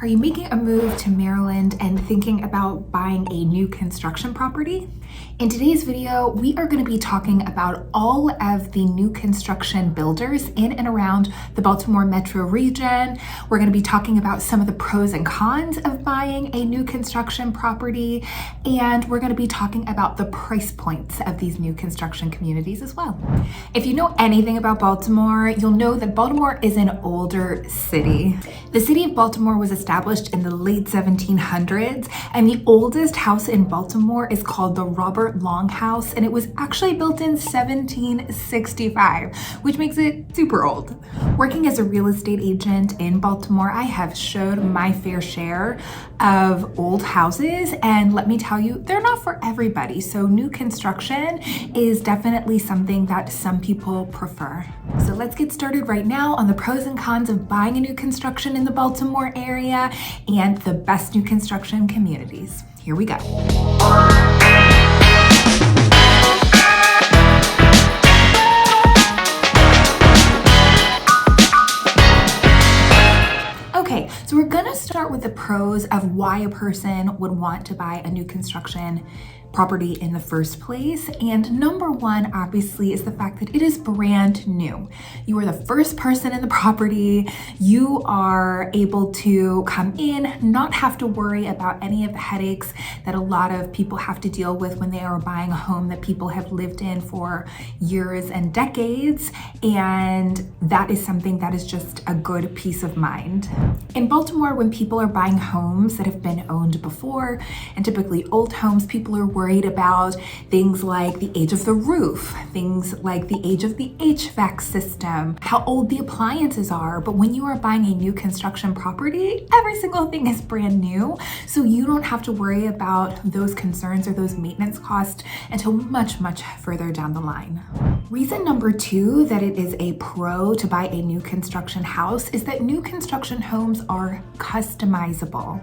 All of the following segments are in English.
Are you making a move to Maryland and thinking about buying a new construction property? In today's video, we are going to be talking about all of the new construction builders in and around the Baltimore metro region. We're going to be talking about some of the pros and cons of buying a new construction property, and we're going to be talking about the price points of these new construction communities as well. If you know anything about Baltimore, you'll know that Baltimore is an older city. The city of Baltimore was established in the late 1700s, and the oldest house in Baltimore is called the Robert Long House, and it was actually built in 1765, which makes it super old. Working as a real estate agent in Baltimore, I have showed my fair share of old houses, and let me tell you, they're not for everybody. So new construction is definitely something that some people prefer. So let's get started right now on the pros and cons of buying a new construction in the Baltimore area and the best new construction communities. Here we go. Okay, so we're gonna start with the pros of why a person would want to buy a new construction property in the first place. And number one, obviously, is the fact that it is brand new. You are the first person in the property. You are able to come in, not have to worry about any of the headaches that a lot of people have to deal with when they are buying a home that people have lived in for years and decades. And that is something that is just a good peace of mind. In Baltimore, when people are buying homes that have been owned before, and typically old homes, people are worried about things like the age of the roof, things like the age of the HVAC system, how old the appliances are. But when you are buying a new construction property, every single thing is brand new. So you don't have to worry about those concerns or those maintenance costs until much, much further down the line. Reason number two that it is a pro to buy a new construction house is that new construction homes are customizable.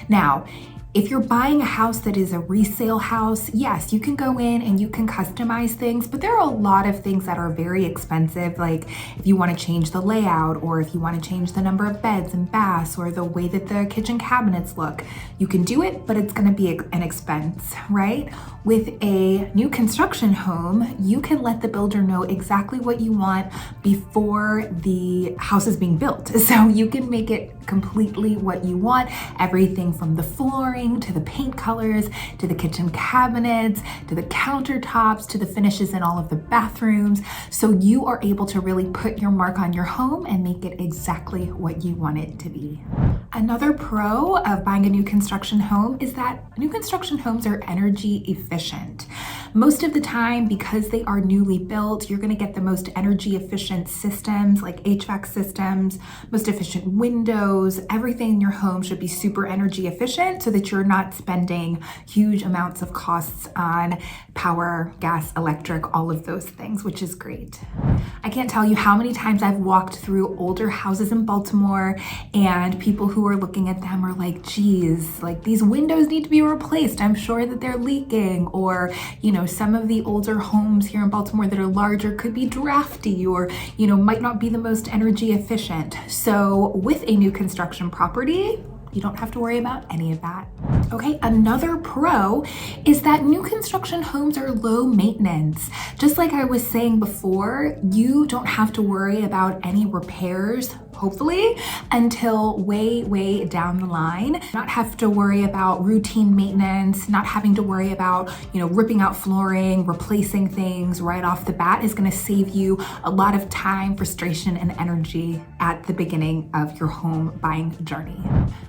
Now, if you're buying a house that is a resale house, yes, you can go in and you can customize things, but there are a lot of things that are very expensive. Like if you want to change the layout, or if you want to change the number of beds and baths, or the way that the kitchen cabinets look, you can do it, but it's going to be an expense, right? With a new construction home, you can let the builder know exactly what you want before the house is being built. So you can make it completely what you want, everything from the flooring to the paint colors, to the kitchen cabinets, to the countertops, to the finishes in all of the bathrooms. So you are able to really put your mark on your home and make it exactly what you want it to be. Another pro of buying a new construction home is that new construction homes are energy efficient. Most of the time, because they are newly built, you're going to get the most energy efficient systems like HVAC systems, most efficient windows. Everything in your home should be super energy efficient so that you're not spending huge amounts of costs on power, gas, electric, all of those things, which is great. I can't tell you how many times I've walked through older houses in Baltimore and people who are looking at them are like, geez, like these windows need to be replaced. I'm sure that they're leaking. Or, some of the older homes here in Baltimore that are larger could be drafty, or, might not be the most energy efficient. So with a new construction property, you don't have to worry about any of that. Okay, another pro is that new construction homes are low maintenance. Just like I was saying before, you don't have to worry about any repairs, hopefully, until way down the line. Not have to worry about routine maintenance, not having to worry about, ripping out flooring, replacing things right off the bat is gonna save you a lot of time, frustration, and energy at the beginning of your home buying journey.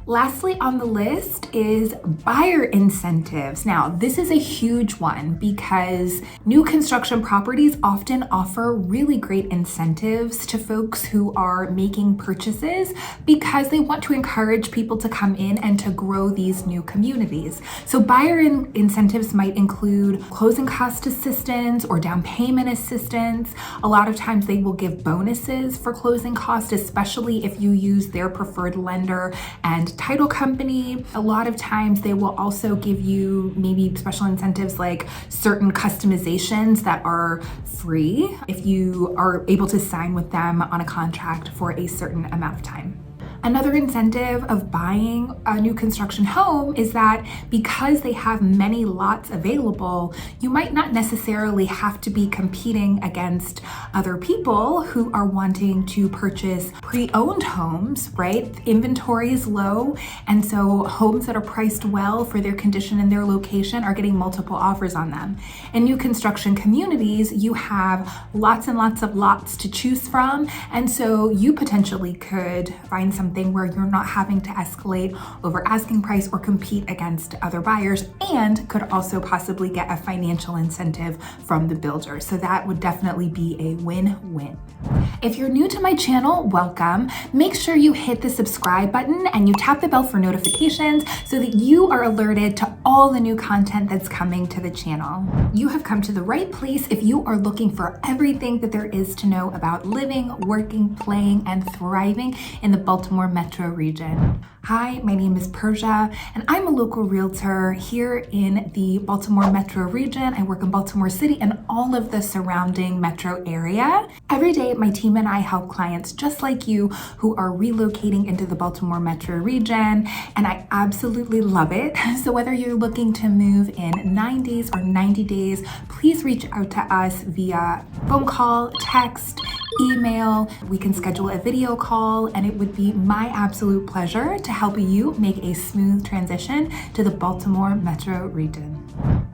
Lastly on the list is buyer incentives. Now, this is a huge one because new construction properties often offer really great incentives to folks who are making purchases because they want to encourage people to come in and to grow these new communities. So buyer incentives might include closing cost assistance or down payment assistance. A lot of times they will give bonuses for closing costs, especially if you use their preferred lender and title company. A lot of times they will also give you maybe special incentives like certain customizations that are free if you are able to sign with them on a contract for a certain amount of time. Another incentive of buying a new construction home is that because they have many lots available, you might not necessarily have to be competing against other people who are wanting to purchase pre-owned homes, right? Inventory is low, and so homes that are priced well for their condition and their location are getting multiple offers on them. In new construction communities, you have lots and lots of lots to choose from, and so you potentially could find something where you're not having to escalate over asking price or compete against other buyers, and could also possibly get a financial incentive from the builder. So that would definitely be a win-win. If you're new to my channel, welcome. Make sure you hit the subscribe button and you tap the bell for notifications so that you are alerted to all the new content that's coming to the channel. You have come to the right place if you are looking for everything that there is to know about living, working, playing, and thriving in the Baltimore metro region. Hi, my name is Persia, and I'm a local realtor here in the Baltimore metro region. I work in Baltimore City and all of the surrounding metro area. Every day, my team and I help clients just like you who are relocating into the Baltimore metro region, and I absolutely love it. So whether you're looking to move in 9 days or 90 days, please reach out to us via phone call, text, email. We can schedule a video call, and it would be my absolute pleasure to help you make a smooth transition to the Baltimore metro region.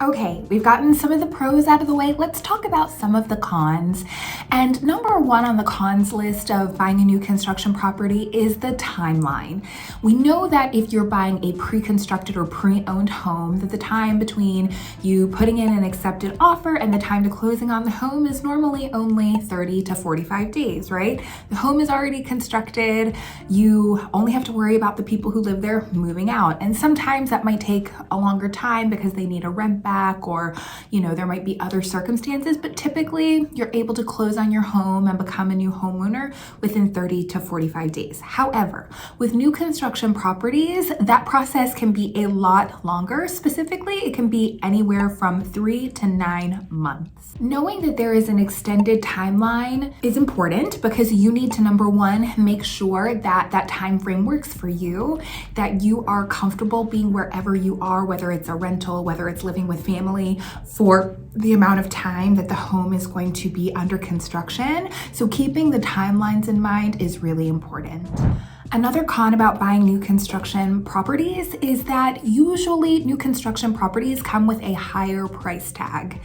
Okay, we've gotten some of the pros out of the way. Let's talk about some of the cons. And number one on the cons list of buying a new construction property is the timeline. We know that if you're buying a pre-constructed or pre-owned home, that the time between you putting in an accepted offer and the time to closing on the home is normally only 30 to 45 days, right? The home is already constructed. You only have to worry about the people who live there moving out. And sometimes that might take a longer time because they need a rent back, or there might be other circumstances, but typically you're able to close on your home and become a new homeowner within 30 to 45 days. However, with new construction properties, that process can be a lot longer. Specifically, it can be anywhere from 3 to 9 months. Knowing that there is an extended timeline is important because you need to, number one, make sure that that time frame works for you, that you are comfortable being wherever you are, whether it's a rental, whether it's living with family, for the amount of time that the home is going to be under construction. So keeping the timelines in mind is really important. Another con about buying new construction properties is that usually new construction properties come with a higher price tag.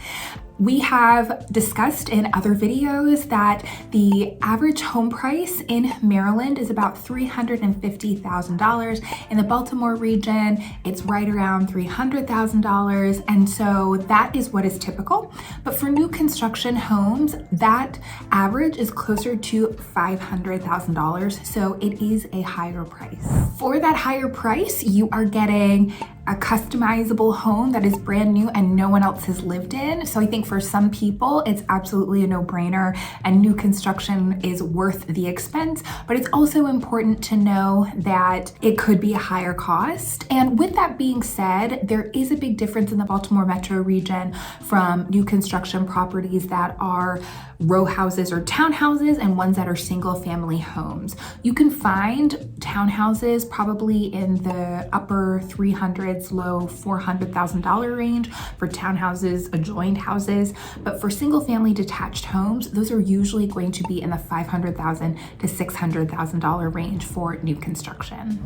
We have discussed in other videos that the average home price in Maryland is about $350,000. In the Baltimore region, it's right around $300,000. And so that is what is typical. But for new construction homes, that average is closer to $500,000. So it is a higher price. For that higher price, you are getting a customizable home that is brand new and no one else has lived in. So I think for some people, it's absolutely a no-brainer, and new construction is worth the expense, but it's also important to know that it could be a higher cost. And with that being said, there is a big difference in the Baltimore metro region from new construction properties that are row houses or townhouses and ones that are single family homes. You can find townhouses probably in the upper 300s, low $400,000 range for townhouses, adjoined houses. But for single family detached homes, those are usually going to be in the $500,000 to $600,000 range for new construction.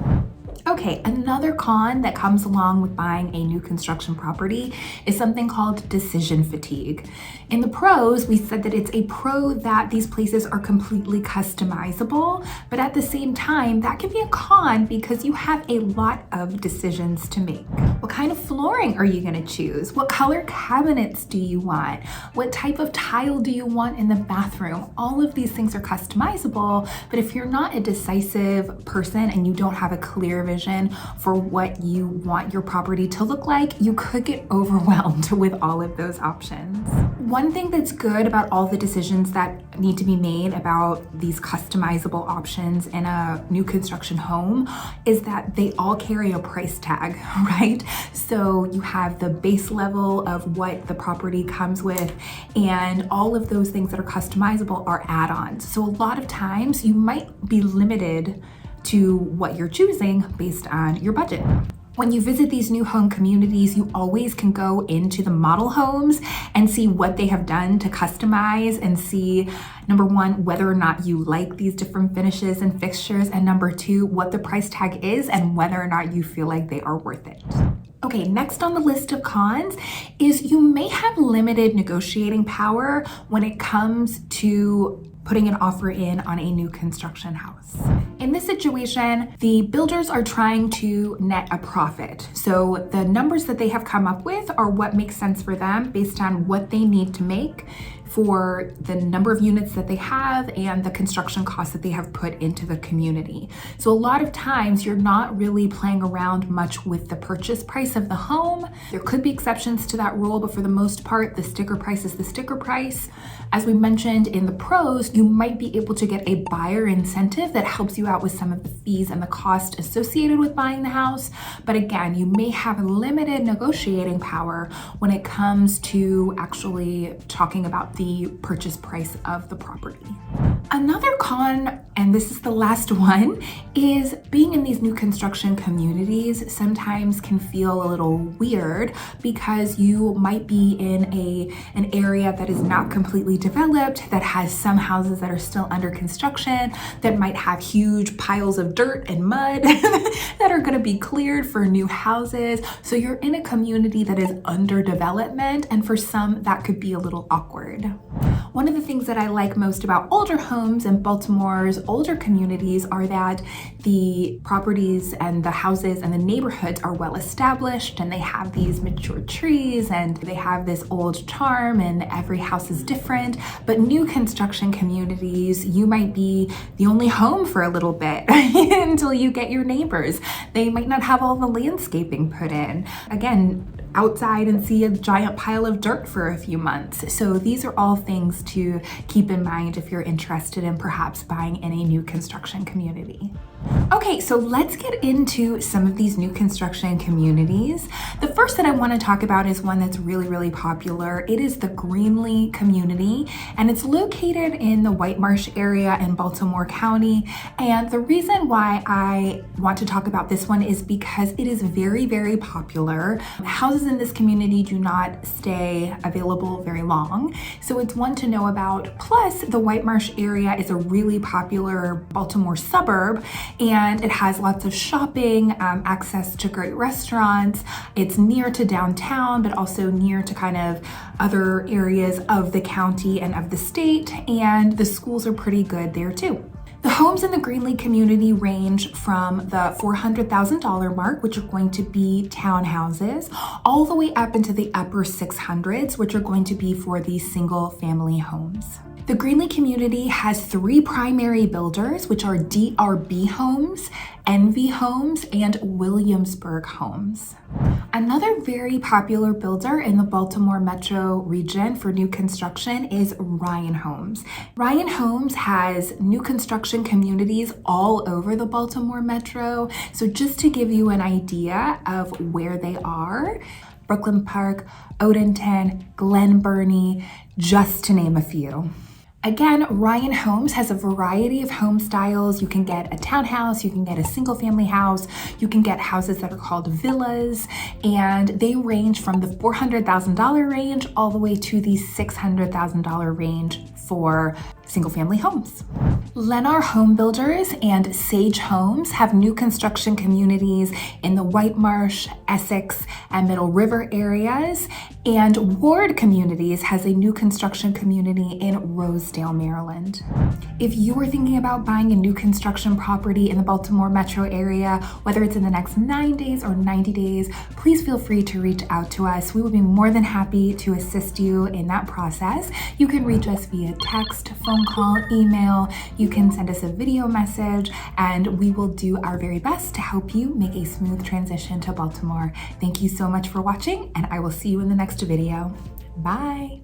Okay, another con that comes along with buying a new construction property is something called decision fatigue. In the pros, we said that it's a pro that these places are completely customizable, but at the same time, that can be a con because you have a lot of decisions to make. What kind of flooring are you gonna choose? What color cabinets do you want? What type of tile do you want in the bathroom? All of these things are customizable, but if you're not a decisive person and you don't have a clear vision for what you want your property to look like, you could get overwhelmed with all of those options. One thing that's good about all the decisions that need to be made about these customizable options in a new construction home is that they all carry a price tag, right? So you have the base level of what the property comes with, and all of those things that are customizable are add-ons. So a lot of times you might be limited to what you're choosing based on your budget. When you visit these new home communities, you always can go into the model homes and see what they have done to customize and see, number one, whether or not you like these different finishes and fixtures, and number two, what the price tag is and whether or not you feel like they are worth it. Okay, next on the list of cons is you may have limited negotiating power when it comes to putting an offer in on a new construction house. In this situation, the builders are trying to net a profit. So the numbers that they have come up with are what makes sense for them based on what they need to make for the number of units that they have and the construction costs that they have put into the community. So a lot of times you're not really playing around much with the purchase price of the home. There could be exceptions to that rule, but for the most part, the sticker price is the sticker price. As we mentioned in the pros, you might be able to get a buyer incentive that helps you out with some of the fees and the cost associated with buying the house. But again, you may have limited negotiating power when it comes to actually talking about the purchase price of the property. Another con, and this is the last one, is being in these new construction communities sometimes can feel a little weird because you might be in an area that is not completely developed, that has some houses that are still under construction, that might have huge piles of dirt and mud that are going to be cleared for new houses. So you're in a community that is under development, and for some that could be a little awkward. One of the things that I like most about older homes and Baltimore's older communities are that the properties and the houses and the neighborhoods are well established, and they have these mature trees and they have this old charm, and every house is different. But new construction communities, you might be the only home for a little bit until you get your neighbors. They might not have all the landscaping put in. Again, outside and see a giant pile of dirt for a few months. So these are all things to keep in mind if you're interested in perhaps buying in a new construction community. Okay, so let's get into some of these new construction communities. The first that I want to talk about is one that's really, really popular. It is the Greenlee community, and it's located in the White Marsh area in Baltimore County. And the reason why I want to talk about this one is because it is very, very popular. Houses in this community do not stay available very long, so it's one to know about. Plus, the White Marsh area is a really popular Baltimore suburb, and it has lots of shopping, access to great restaurants. It's near to downtown, but also near to kind of other areas of the county and of the state, and the schools are pretty good there too. The homes in the Greenlee community range from the $400,000 mark, which are going to be townhouses, all the way up into the upper 600s, which are going to be for these single family homes. The Greenlee community has three primary builders, which are DRB Homes, Envy Homes, and Williamsburg Homes. Another very popular builder in the Baltimore metro region for new construction is Ryan Homes. Ryan Homes has new construction communities all over the Baltimore metro. So just to give you an idea of where they are, Brooklyn Park, Odenton, Glen Burnie, just to name a few. Again, Ryan Homes has a variety of home styles. You can get a townhouse, you can get a single family house, you can get houses that are called villas, and they range from the $400,000 range all the way to the $600,000 range for single family homes. Lennar Home Builders and Sage Homes have new construction communities in the White Marsh, Essex, and Middle River areas, and Ward Communities has a new construction community in Rosedale, Maryland. If you are thinking about buying a new construction property in the Baltimore metro area, whether it's in the next 9 days or 90 days, please feel free to reach out to us. We would be more than happy to assist you in that process. You can reach us via text, phone call, email. You can send us a video message, and we will do our very best to help you make a smooth transition to Baltimore. Thank you so much for watching, and I will see you in the next video. Bye.